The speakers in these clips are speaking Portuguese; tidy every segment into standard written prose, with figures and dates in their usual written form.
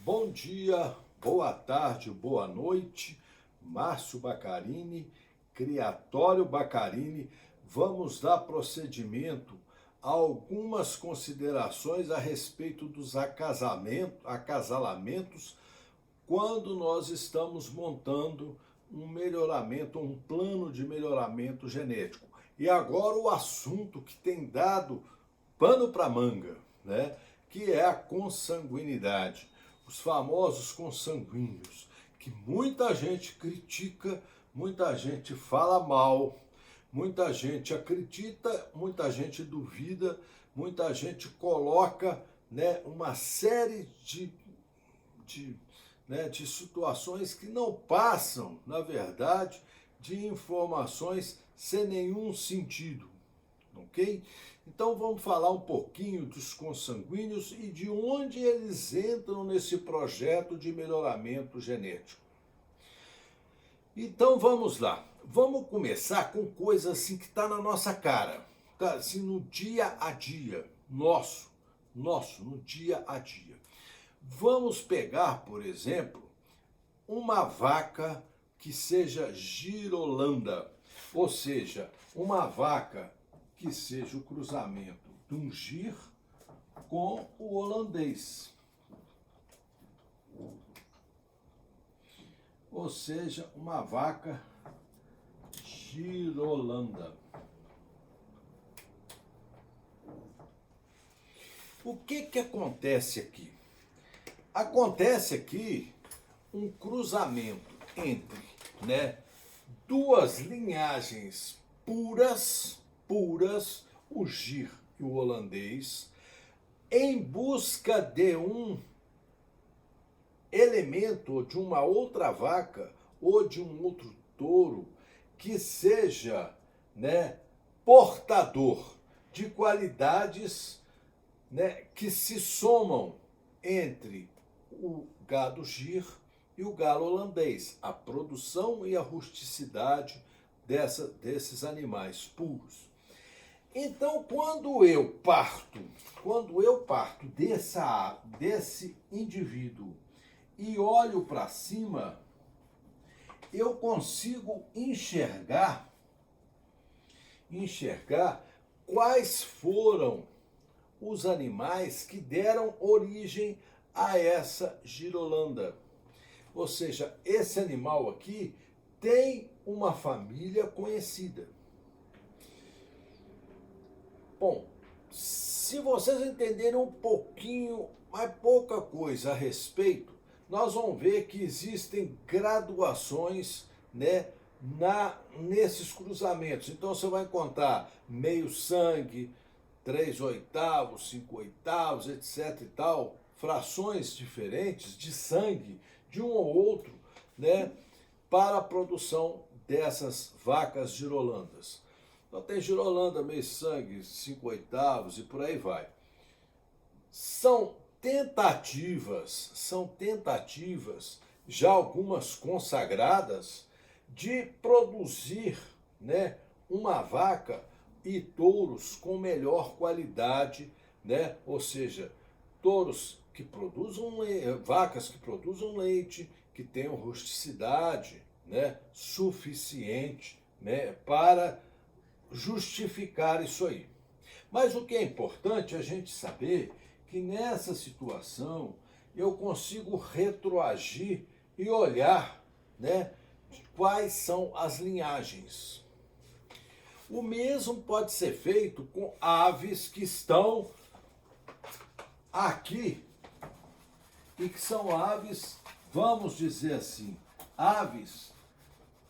Bom dia, boa tarde, boa noite, Márcio Baccarini, Criatório Baccarini. Vamos dar procedimento a algumas considerações a respeito dos acasalamentos quando nós estamos montando um melhoramento, um plano de melhoramento genético. E agora o assunto que tem dado pano para manga, né? Que é a consanguinidade. Os famosos consanguíneos, que muita gente critica, muita gente fala mal, muita gente acredita, muita gente duvida, muita gente coloca, né, uma série de situações que não passam, na verdade, de informações sem nenhum sentido, ok? Então vamos falar um pouquinho dos consanguíneos e de onde eles entram nesse projeto de melhoramento genético. Então vamos lá. Vamos começar com coisa assim que está na nossa cara, tá? Assim, no dia a dia, nosso, no dia a dia. Vamos pegar, por exemplo, uma vaca que seja girolanda, ou seja, uma vaca que seja o cruzamento de um gir com o holandês. Ou seja, uma vaca girolanda. O que acontece aqui? Acontece aqui um cruzamento entre, né, duas linhagens puras, o gir e o holandês, em busca de um elemento, ou de uma outra vaca, ou de um outro touro, que seja, né, portador de qualidades, né, que se somam entre o gado gir e o galo holandês, a produção e a rusticidade desses animais puros. Então, quando eu parto desse indivíduo e olho para cima, eu consigo enxergar quais foram os animais que deram origem a essa girolanda. Ou seja, esse animal aqui tem uma família conhecida. Bom, se vocês entenderem um pouquinho, mas pouca coisa a respeito, nós vamos ver que existem graduações, né, nesses cruzamentos. Então você vai encontrar meio sangue, 3/8, 5/8, etc. e tal, frações diferentes de sangue de um ou outro, né, para a produção dessas vacas girolandas. Então tem girolanda, meio sangue, 5/8 e por aí vai. São tentativas, já algumas consagradas, de produzir, né, uma vaca e touros com melhor qualidade, né? Ou seja, touros que produzam vacas que produzam leite, que tenham rusticidade, né, suficiente, né, para justificar isso aí. Mas o que é importante é a gente saber que nessa situação eu consigo retroagir e olhar, né, quais são as linhagens. O mesmo pode ser feito com aves que estão aqui e que são aves, vamos dizer assim, aves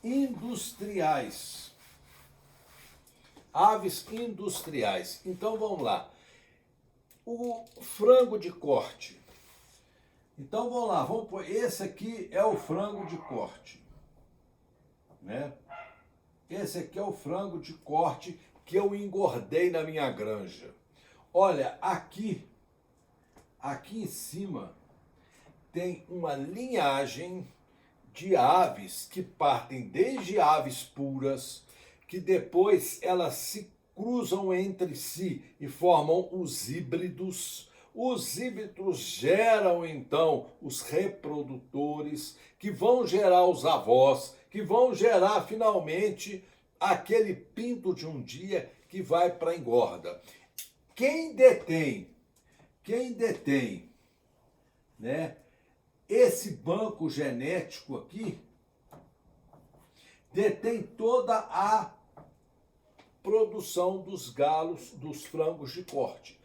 industriais. Aves industriais. Então vamos lá. O frango de corte. Então vamos lá, vamos pôr. Esse aqui é o frango de corte, né? Esse aqui é o frango de corte que eu engordei na minha granja. Olha, aqui em cima tem uma linhagem de aves que partem desde aves puras, que depois elas se cruzam entre si e formam os híbridos. Os híbridos geram, então, os reprodutores, que vão gerar os avós, que vão gerar, finalmente, aquele pinto de um dia que vai para a engorda. Quem detém, né, esse banco genético aqui, detém toda a produção dos galos, dos frangos de corte.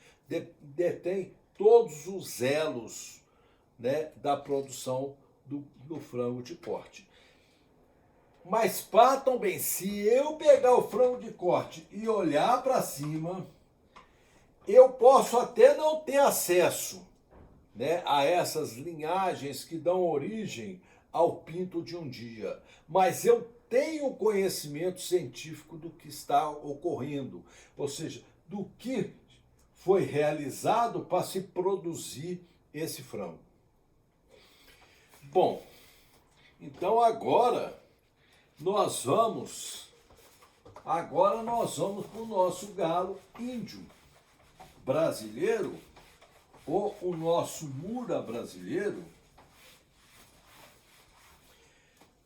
Detém todos os elos, né, da produção do frango de corte. Mas patam bem, se eu pegar o frango de corte e olhar para cima, eu posso até não ter acesso, né, a essas linhagens que dão origem ao pinto de um dia, mas eu tenho conhecimento científico do que está ocorrendo, ou seja, do que foi realizado para se produzir esse frango. Bom, então agora nós vamos para o nosso galo índio brasileiro, ou o nosso mura brasileiro.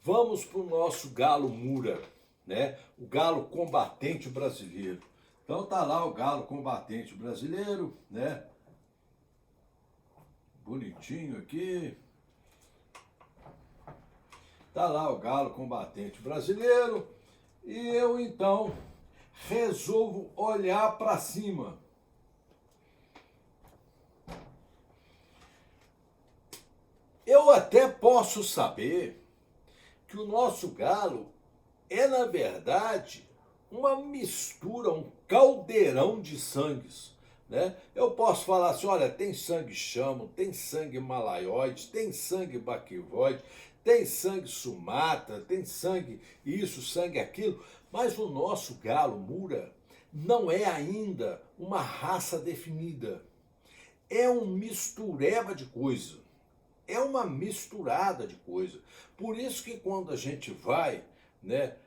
Vamos para o nosso galo mura, né? O galo combatente brasileiro. Então tá lá o galo combatente brasileiro, né? Bonitinho aqui. Tá lá o galo combatente brasileiro. E eu então resolvo olhar para cima. Eu até posso saber que o nosso galo é, na verdade, uma mistura, um caldeirão de sangues, né? Eu posso falar assim, olha, tem sangue chamo, tem sangue malaióide, tem sangue baquivoide, tem sangue sumatra, tem sangue isso, sangue aquilo, mas o nosso galo mura não é ainda uma raça definida. É um mistureba de coisa. É uma misturada de coisa. Por isso que quando a gente vai, né,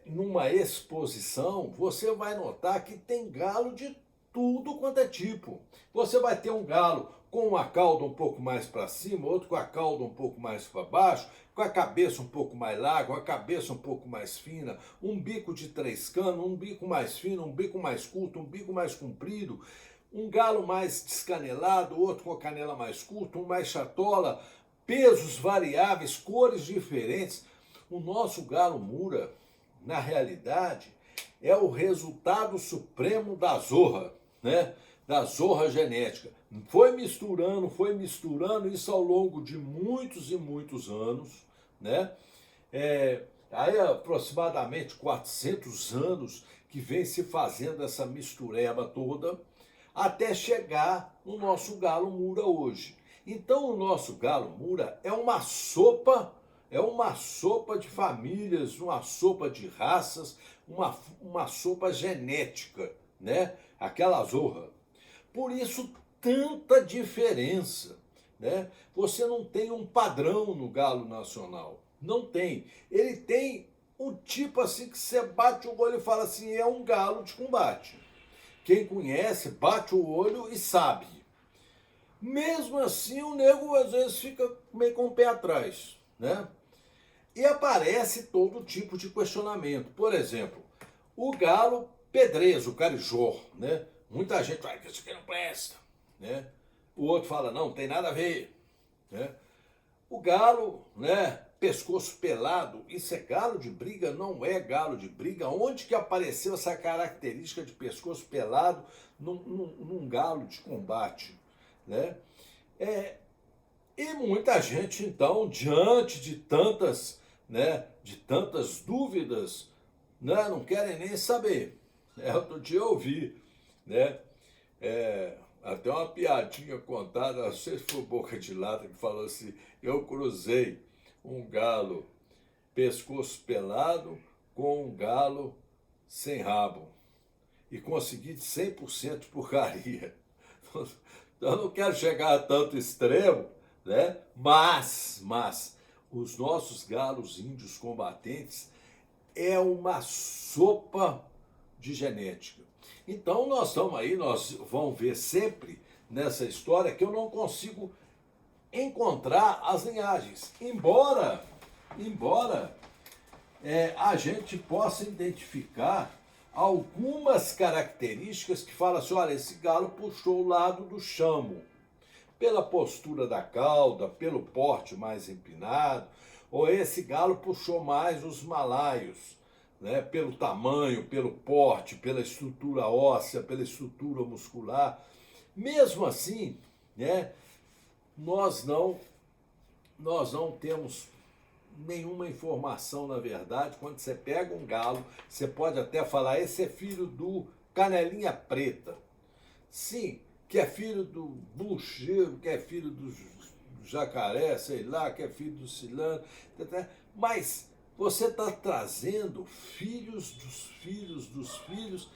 numa exposição, você vai notar que tem galo de tudo quanto é tipo. Você vai ter um galo com uma cauda um pouco mais para cima, outro com a cauda um pouco mais para baixo, com a cabeça um pouco mais larga, a cabeça um pouco mais fina, um bico de 3 canos, um bico mais fino, um bico mais curto, um bico mais comprido, um galo mais descanelado, outro com a canela mais curta, um mais chatola, pesos variáveis, cores diferentes. O nosso galo mura, na realidade, é o resultado supremo da zorra, né? Da zorra genética. Foi misturando isso ao longo de muitos e muitos anos, né? Aí aproximadamente 400 anos que vem se fazendo essa mistureba toda, até chegar no nosso galo mura hoje. Então o nosso galo mura é uma sopa de famílias, uma sopa de raças, uma sopa genética, né? Aquela zorra. Por isso tanta diferença, né? Você não tem um padrão no galo nacional, não tem. Ele tem um tipo assim que você bate o olho e fala assim, é um galo de combate. Quem conhece, bate o olho e sabe. Mesmo assim, o nego às vezes fica meio com o pé atrás, né? E aparece todo tipo de questionamento. Por exemplo, o galo pedrezo, o carijó, né? Muita gente fala que isso aqui não presta, né? O outro fala, não, tem nada a ver, né? O galo, né? Pescoço pelado, isso é galo de briga? Não é galo de briga. Onde que apareceu essa característica de pescoço pelado num galo de combate, né? E muita gente, então, diante de tantas, né, de tantas dúvidas, né, não querem nem saber. Outro dia eu ouvi, né, até uma piadinha contada, não sei se foi Boca de Lata, que falou assim, eu cruzei um galo pescoço pelado com um galo sem rabo e consegui de 100% de porcaria. Então, eu não quero chegar a tanto extremo, né? Mas os nossos galos índios combatentes é uma sopa de genética. Então nós estamos aí, nós vamos ver sempre, nessa história que eu não consigo encontrar as linhagens. Embora a gente possa identificar algumas características que falam assim, olha, esse galo puxou o lado do chamo, pela postura da cauda, pelo porte mais empinado, ou esse galo puxou mais os malaios, né, pelo tamanho, pelo porte, pela estrutura óssea, pela estrutura muscular. Mesmo assim, né, nós não temos nenhuma informação, na verdade. Quando você pega um galo, você pode até falar, esse é filho do canelinha preta. Sim, que é filho do bucheiro, que é filho do jacaré, sei lá, que é filho do cilantro, mas você está trazendo filhos dos filhos dos filhos,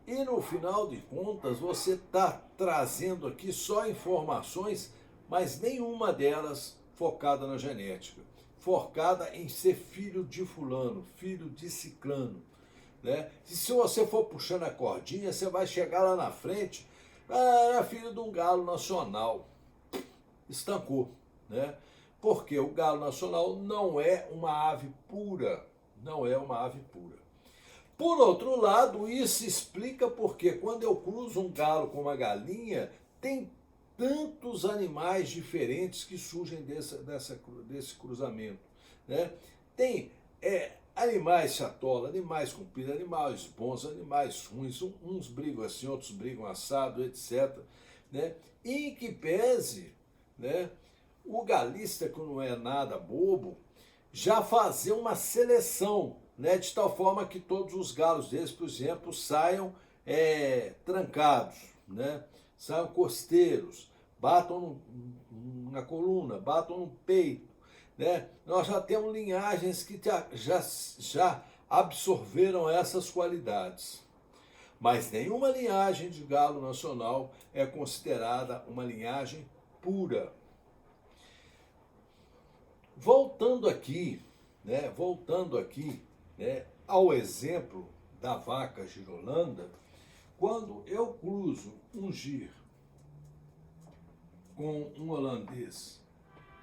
e no final de contas você está trazendo aqui só informações, mas nenhuma delas focada na genética, focada em ser filho de fulano, filho de ciclano, né? E se você for puxando a cordinha, você vai chegar lá na frente, era filho de um galo nacional. Estancou, né? Porque o galo nacional não é uma ave pura, não é uma ave pura. Por outro lado, isso explica porque quando eu cruzo um galo com uma galinha, tem tantos animais diferentes que surgem desse cruzamento, né? Tem animais chatola, animais compridos, animais bons, animais ruins, uns brigam assim, outros brigam assado, etc. Né? E que pese, né, o galista, que não é nada bobo, já fazer uma seleção, né, de tal forma que todos os galos deles, por exemplo, saiam trancados, né, saiam costeiros, batam na coluna, batam no peito. Né? Nós já temos linhagens que já absorveram essas qualidades. Mas nenhuma linhagem de galo nacional é considerada uma linhagem pura. Voltando aqui, né, ao exemplo da vaca girolanda, quando eu cruzo um gir com um holandês,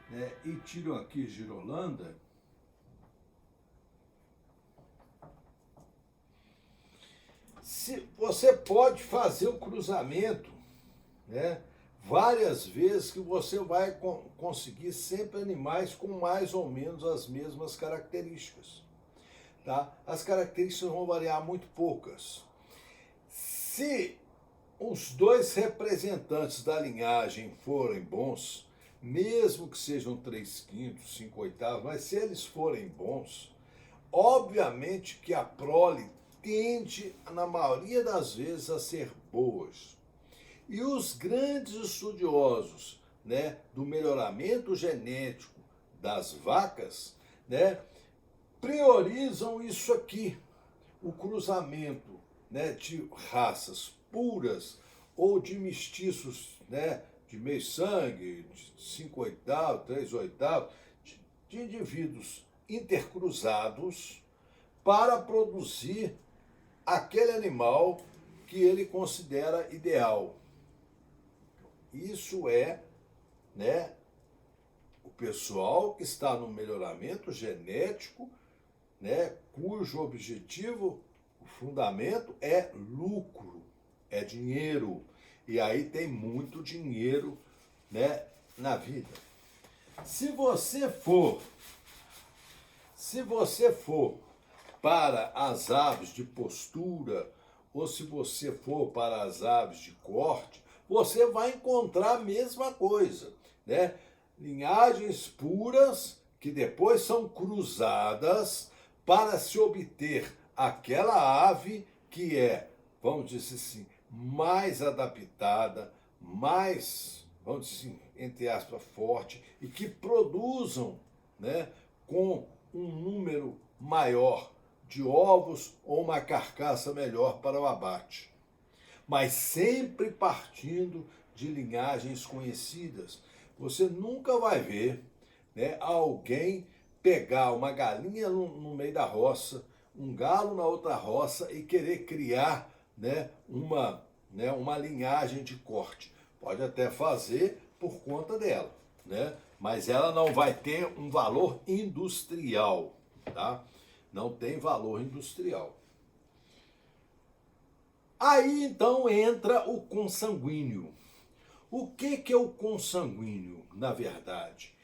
né, e tiro aqui girolanda, você pode fazer o cruzamento, né, várias vezes, que você vai conseguir sempre animais com mais ou menos as mesmas características. Tá? As características vão variar muito poucas. Se os dois representantes da linhagem forem bons, mesmo que sejam 3/5, 5/8, mas se eles forem bons, obviamente que a prole tende, na maioria das vezes, a ser boas. E os grandes estudiosos, né, do melhoramento genético das vacas, né, priorizam isso aqui, o cruzamento, né, de raças puras ou de mestiços, né, de meio sangue, de 5/8, 3/8, de indivíduos intercruzados para produzir aquele animal que ele considera ideal. Isso é, né, o pessoal que está no melhoramento genético, né, cujo objetivo, o fundamento é lucro, é dinheiro. E aí tem muito dinheiro, né, na vida. Se você for para as aves de postura, ou se você for para as aves de corte, você vai encontrar a mesma coisa, né? Linhagens puras que depois são cruzadas para se obter aquela ave que é, vamos dizer assim, mais adaptada, mais, vamos dizer assim, entre aspas, forte, e que produzam, né, com um número maior de ovos ou uma carcaça melhor para o abate. Mas sempre partindo de linhagens conhecidas. Você nunca vai ver, né, alguém pegar uma galinha no meio da roça, um galo na outra roça e querer criar, né, uma linhagem de corte. Pode até fazer por conta dela, né? Mas ela não vai ter um valor industrial, tá? Não tem valor industrial. Aí então entra o consanguíneo. O que é o consanguíneo, na verdade?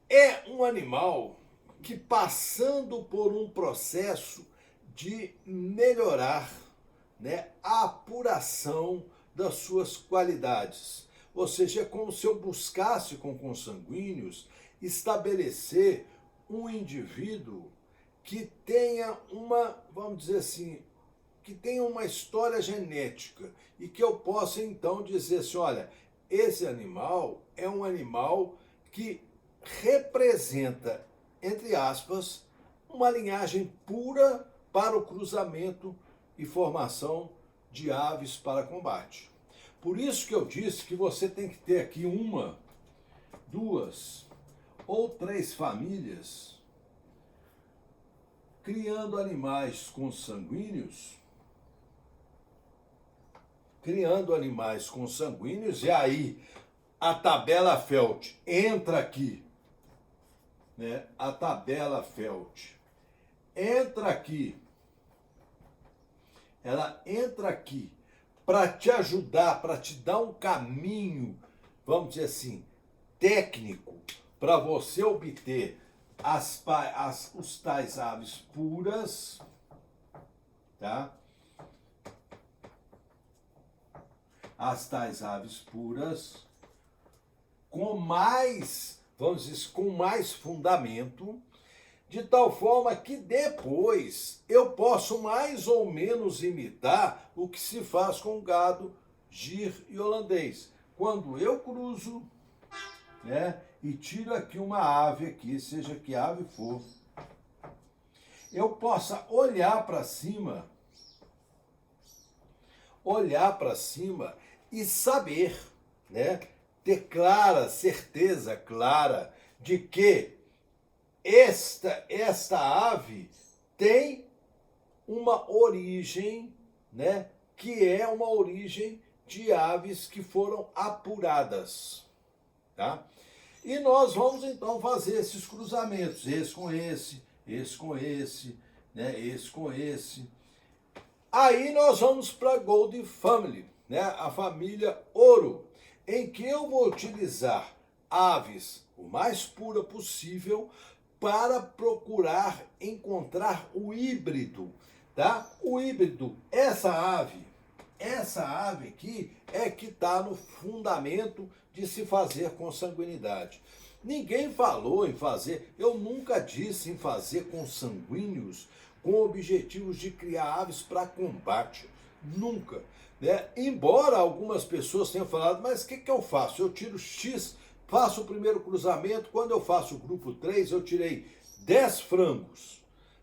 É um animal que, passando por um processo de melhorar, né, a apuração das suas qualidades. Ou seja, é como se eu buscasse com consanguíneos estabelecer um indivíduo que tenha uma, vamos dizer assim, que tenha uma história genética e que eu possa então dizer assim, olha, esse animal é um animal que representa, entre aspas, uma linhagem pura para o cruzamento e formação de aves para combate. Por isso que eu disse que você tem que ter aqui uma, duas ou três famílias criando animais consanguíneos, e aí a tabela Felt entra aqui, né? A tabela Felt entra aqui, ela entra aqui para te ajudar, para te dar um caminho, vamos dizer assim, técnico, para você obter os tais aves puras, tá? As tais aves puras, com mais, vamos dizer, com mais fundamento, de tal forma que depois eu posso mais ou menos imitar o que se faz com o gado gir e holandês. Quando eu cruzo, né, e tiro aqui uma ave aqui, seja que ave for, eu possa olhar para cima e saber, né, ter certeza clara de que esta ave tem uma origem, né, que é uma origem de aves que foram apuradas, tá? E nós vamos então fazer esses cruzamentos, esse com esse, esse com esse, né, esse com esse. Aí nós vamos para a Gold Family, né, a família ouro, em que eu vou utilizar aves o mais pura possível para procurar encontrar o híbrido, tá? O híbrido, essa ave aqui é que está no fundamento de se fazer consanguinidade. Ninguém falou em fazer, eu nunca disse em fazer consanguíneos com objetivos de criar aves para combate. Nunca. Né? Embora algumas pessoas tenham falado, mas o que eu faço? Eu tiro X, faço o primeiro cruzamento, quando eu faço o grupo 3, eu tirei 10 frangos.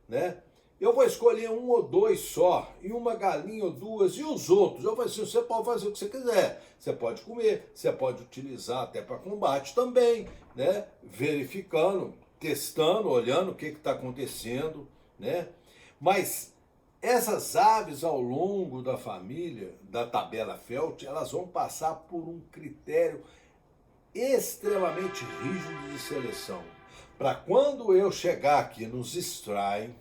Né? Eu vou escolher um ou dois só, e uma galinha ou duas, e os outros. Eu falei assim, você pode fazer o que você quiser. Você pode comer, você pode utilizar até para combate também, né? Verificando, testando, olhando o que está acontecendo, né? Mas essas aves ao longo da família, da tabela Felt, elas vão passar por um critério extremamente rígido de seleção. Para quando eu chegar aqui nos strain,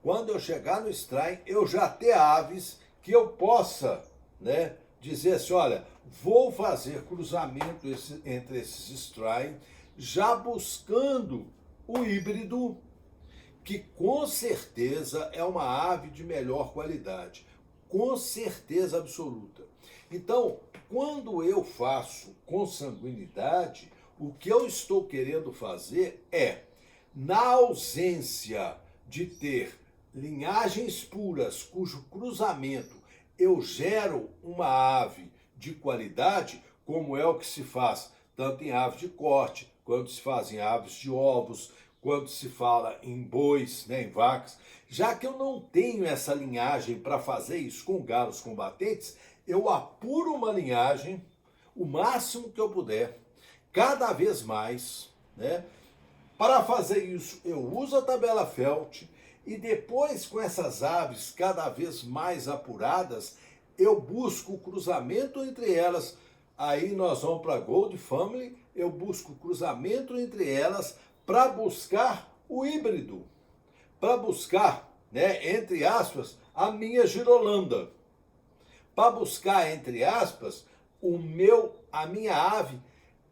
quando eu chegar no strain, eu já ter aves que eu possa, né, dizer assim, olha, vou fazer cruzamento entre esses strain, já buscando o híbrido, que com certeza é uma ave de melhor qualidade, com certeza absoluta. Então, quando eu faço consanguinidade, o que eu estou querendo fazer é, na ausência de ter linhagens puras, cujo cruzamento eu gero uma ave de qualidade, como é o que se faz tanto em aves de corte, quanto se faz em aves de ovos, quando se fala em bois, né, em vacas, já que eu não tenho essa linhagem para fazer isso com galos combatentes, eu apuro uma linhagem o máximo que eu puder, cada vez mais, né? Para fazer isso, eu uso a tabela Felt e depois, com essas aves cada vez mais apuradas, eu busco o cruzamento entre elas Aí nós vamos para a Gold Family, eu busco cruzamento entre elas para buscar o híbrido, para buscar, né, entre aspas, a minha girolanda, para buscar, entre aspas, a minha ave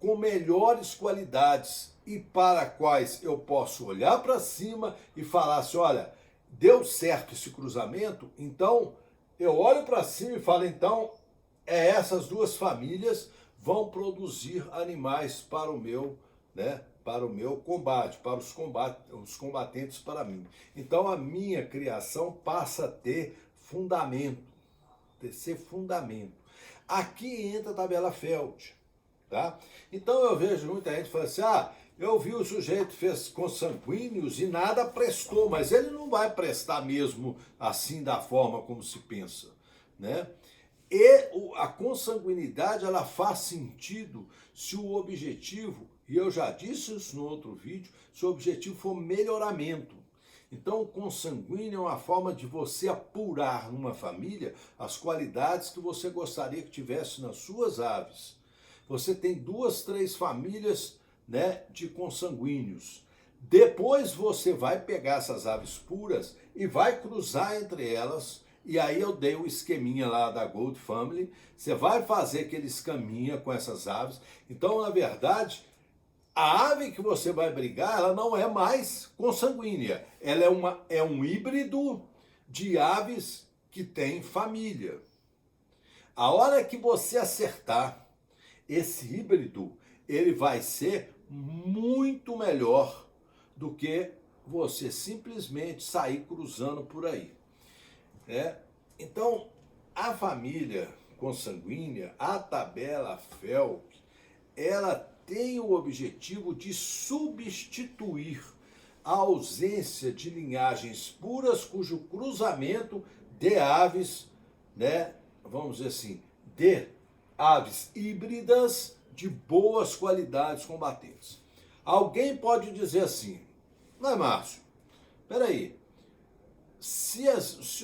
com melhores qualidades e para quais eu posso olhar para cima e falar assim, olha, deu certo esse cruzamento, então eu olho para cima e falo, então essas duas famílias vão produzir animais para o meu, né, para o meu combate, para os combatentes para mim. Então a minha criação passa a ter fundamento, ser fundamento. Aqui entra a tabela Feld, tá? Então eu vejo muita gente falando assim, eu vi o sujeito fez consanguíneos e nada prestou, mas ele não vai prestar mesmo assim da forma como se pensa, né? E a consanguinidade, ela faz sentido se o objetivo, e eu já disse isso no outro vídeo, se o objetivo for melhoramento. Então, o consanguíneo é uma forma de você apurar numa família as qualidades que você gostaria que tivesse nas suas aves. Você tem 2, 3 famílias, né, de consanguíneos. Depois você vai pegar essas aves puras e vai cruzar entre elas. E aí eu dei o esqueminha lá da Gold Family. Você vai fazer aquele esqueminha com essas aves. Então, na verdade, a ave que você vai brigar, ela não é mais consanguínea. Ela é um híbrido de aves que tem família. A hora que você acertar esse híbrido, ele vai ser muito melhor do que você simplesmente sair cruzando por aí. Então, a família consanguínea, a tabela Felk, ela tem o objetivo de substituir a ausência de linhagens puras cujo cruzamento de aves, né, vamos dizer assim, de aves híbridas de boas qualidades combatentes. Alguém pode dizer assim, não é, Márcio? Peraí, se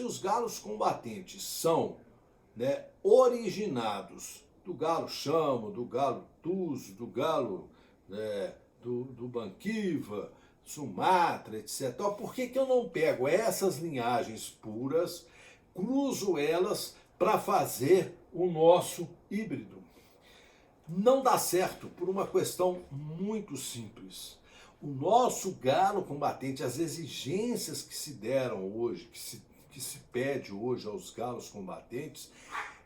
os galos combatentes são, né, originados do galo chamo, do galo tuso, do galo, né, do banquiva, Sumatra, etc. Então, por que eu não pego essas linhagens puras, cruzo elas para fazer o nosso híbrido? Não dá certo por uma questão muito simples. O nosso galo combatente, as exigências que se deram hoje, que se pede hoje aos galos combatentes,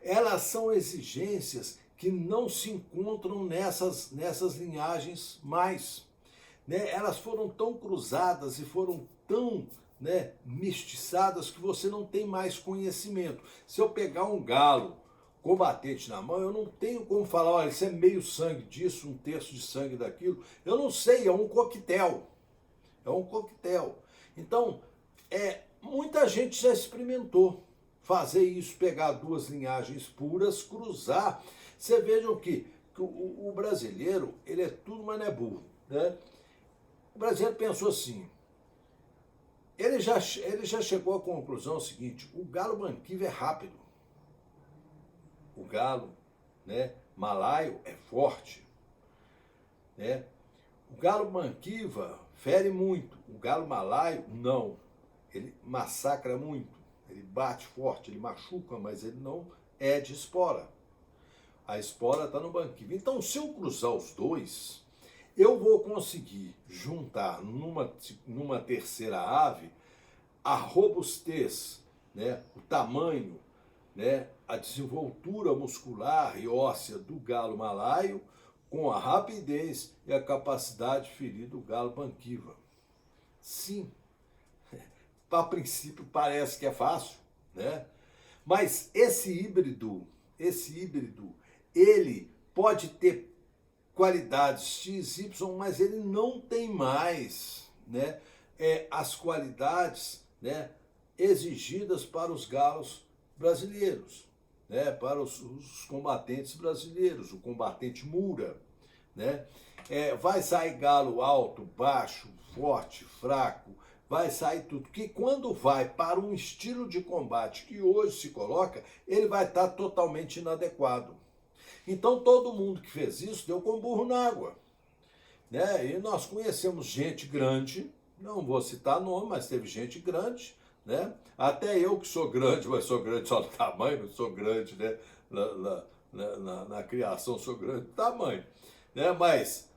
elas são exigências que não se encontram nessas linhagens mais. Né? Elas foram tão cruzadas e foram tão, né, mestiçadas que você não tem mais conhecimento. Se eu pegar um galo combatente na mão, eu não tenho como falar, olha, isso é meio sangue disso, 1/3 de sangue daquilo. Eu não sei, é um coquetel. É um coquetel. Então, muita gente já experimentou fazer isso, pegar 2 linhagens puras, cruzar. Você vejam que o brasileiro, ele é tudo, mas não é burro. Né? O brasileiro pensou assim, ele já chegou à conclusão seguinte, o galo banquiva é rápido. O galo, né, malaio é forte. Né? O galo banquiva fere muito. O galo malaio, não. Ele massacra muito. Ele bate forte, ele machuca, mas ele não é de espora. A espora está no banquiva. Então, se eu cruzar os dois, eu vou conseguir juntar numa terceira ave a robustez, né, o tamanho, né, a desenvoltura muscular e óssea do galo malaio com a rapidez e a capacidade de ferir do galo banquiva. Sim, a princípio parece que é fácil, né? Mas esse híbrido, ele pode ter qualidades X, Y, mas ele não tem mais, né, as qualidades, né, exigidas para os galos brasileiros, né, para os combatentes brasileiros, o combatente mura, né? Vai sair galo alto, baixo, forte, fraco, vai sair tudo, que quando vai para um estilo de combate que hoje se coloca, ele vai estar totalmente inadequado. Então todo mundo que fez isso deu com burro na água. Né? E nós conhecemos gente grande, não vou citar nome, mas teve gente grande, né? Até eu que sou grande, mas sou grande só no tamanho, não sou grande, né? Na criação sou grande no tamanho, né? Mas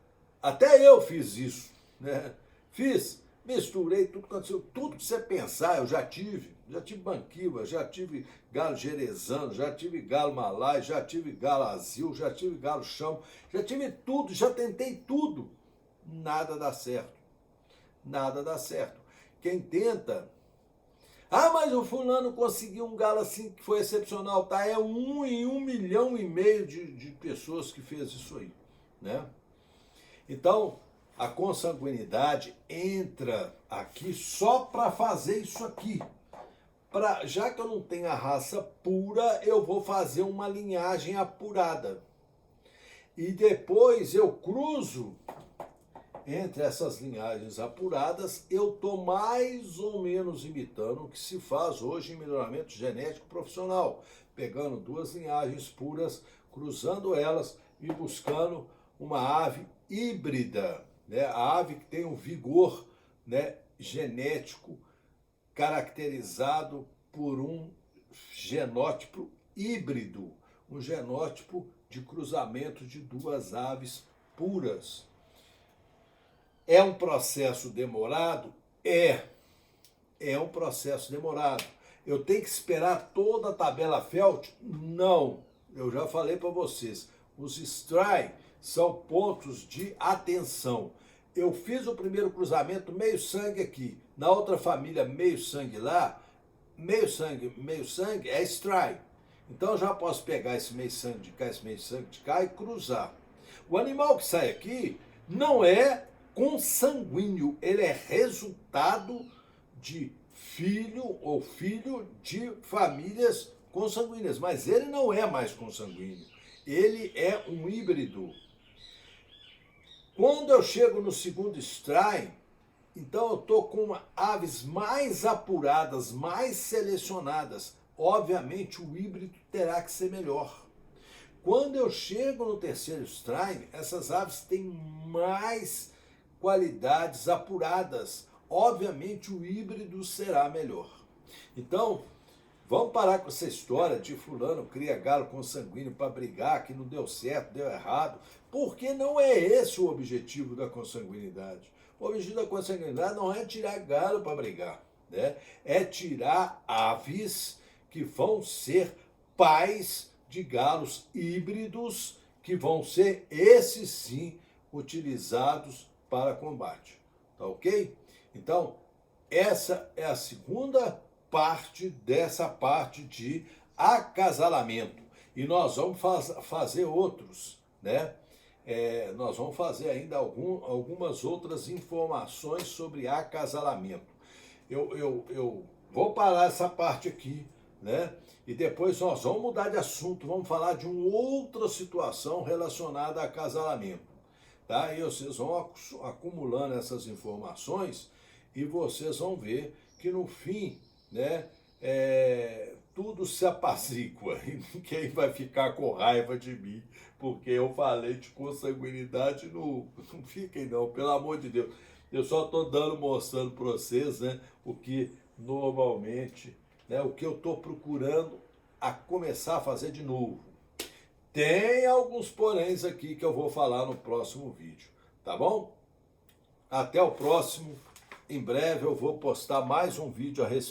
até eu fiz isso, né? Fiz, misturei tudo, aconteceu, tudo que você pensar, eu já tive banquiva, já tive galo jerezano, já tive galo malai, já tive galo azil, já tive galo chão, já tive tudo, já tentei tudo. Nada dá certo. Nada dá certo. Quem tenta... Ah, mas o fulano conseguiu um galo assim que foi excepcional. Tá, é 1 em 1,5 milhão de pessoas que fez isso aí, né? Então, a consanguinidade entra aqui só para fazer isso aqui. Já que eu não tenho a raça pura, eu vou fazer uma linhagem apurada. E depois eu cruzo entre essas linhagens apuradas, eu estou mais ou menos imitando o que se faz hoje em melhoramento genético profissional, pegando 2 linhagens puras, cruzando elas e buscando uma ave híbrida, né? A ave que tem um vigor, né, genético caracterizado por um genótipo híbrido, um genótipo de cruzamento de 2 aves puras. É um processo demorado? É um processo demorado. Eu tenho que esperar toda a tabela Felt? Não. Eu já falei para vocês. Os STRY são pontos de atenção. Eu fiz o primeiro cruzamento meio sangue aqui. Na outra família, meio sangue lá. Meio sangue é STRY. Então eu já posso pegar esse meio sangue de cá, esse meio sangue de cá e cruzar. O animal que sai aqui não é consanguíneo, ele é resultado de filho de famílias consanguíneas, mas ele não é mais consanguíneo, ele é um híbrido. Quando eu chego no segundo STRY, então eu estou com aves mais apuradas, mais selecionadas. Obviamente o híbrido terá que ser melhor. Quando eu chego no terceiro STRY, essas aves têm mais qualidades apuradas. Obviamente o híbrido será melhor. Então, vamos parar com essa história de fulano cria galo consanguíneo para brigar, que não deu certo, deu errado, porque não é esse o objetivo da consanguinidade. O objetivo da consanguinidade não é tirar galo para brigar, né? É tirar aves que vão ser pais de galos híbridos, que vão ser, esses sim, utilizados para combate. Tá ok? Então, essa é a segunda parte dessa parte de acasalamento. E nós vamos fazer outros, né? Nós vamos fazer ainda algumas outras informações sobre acasalamento. Eu vou parar essa parte aqui, né? E depois nós vamos mudar de assunto, vamos falar de uma outra situação relacionada a acasalamento. Tá? E vocês vão acumulando essas informações e vocês vão ver que no fim, né, tudo se apazigua e ninguém vai ficar com raiva de mim, porque eu falei de consanguinidade. Não fiquem não, pelo amor de Deus. Eu só estou mostrando para vocês, né, o que normalmente, né, o que eu estou procurando a começar a fazer de novo. Tem alguns poréns aqui que eu vou falar no próximo vídeo, tá bom? Até o próximo. Em breve eu vou postar mais um vídeo a respeito